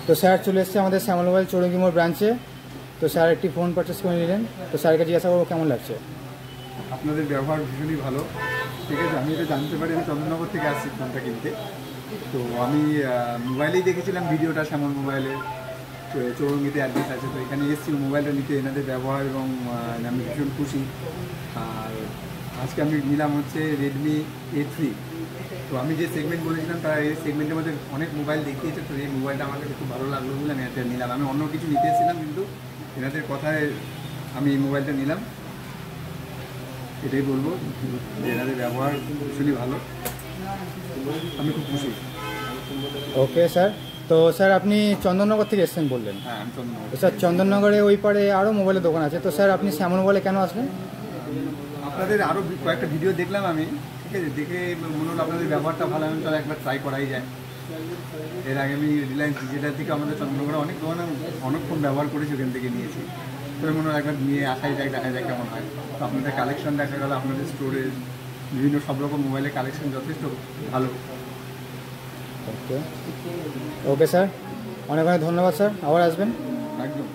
তো স্যার চলে এসেছে আমাদের শ্যামল মোবাইল চৌরঙ্গি মোড় ব্রাঞ্চে। তো স্যার একটি ফোন পারচেস করে নিলেন। তো স্যারকে জিজ্ঞাসা করবো কেমন লাগছে। আপনাদের ব্যবহার ভীষণই ভালো, ঠিক আছে। আমি এটা জানতে পারি, আমি চন্দননগর থেকে আসছি ফোনটা কিনতে। তো আমি মোবাইলেই দেখেছিলাম ভিডিওটা, শ্যামল মোবাইলে চৌরঙ্গিতে অ্যাড্রেস আছে, তো এখানে এসেছি মোবাইলটা নিতে। এনাদের ব্যবহার এবং আমি ভীষণ খুশি। আর আজকে আমি নিলাম হচ্ছে রেডমি A3। তো আমি যে সেগমেন্ট বলেছিলাম তারা এই সেগমেন্টের মধ্যে অনেক মোবাইল দেখিয়েছে, তো এই মোবাইলটা আমার কাছে খুব ভালো লাগলো বলে আমি এটা নিলাম। আমি অন্য কিছু নিতে এসেছিলাম, কিন্তু এনাদের কথায় আমি এই মোবাইলটা নিলাম। এটাই বলবো যে এনাদের ব্যবহার ভীষণই ভালো, আমি খুব খুশি। Okay sir. তো স্যার আপনি চন্দননগর থেকে এসেছেন বললেন। হ্যাঁ, আমি চন্দননগর। তো স্যার চন্দননগরে ওই পারে আরও মোবাইলের দোকান আছে, তো স্যার আপনি শ্যামল মোবাইলে কেন আসলেন? আপনাদের আরও কয়েকটা ভিডিও দেখলাম আমি, ঠিক আছে। দেখে মনে হলো আপনাদের ব্যবহারটা ভালো, আমি তাহলে একবার ট্রাই করাই যায়। এর আগে আমি রিলায়েন্স ডিজিটাল থেকে আমাদের চন্দননগরে অনেক দোকান অনেকক্ষণ ব্যবহার করেছি, ওখান থেকে নিয়েছি। তো মনে হয় একবার নিয়ে আসাই যায়, দেখা যায় কেমন হয়। তো আপনাদের কালেকশন দেখা গেল, আপনাদের স্টোরেজ বিভিন্ন সব রকম মোবাইলের কালেকশন যথেষ্ট ভালো। ওকে ওকে স্যার, অনেক অনেক ধন্যবাদ স্যার, আবার আসবেন। একদম।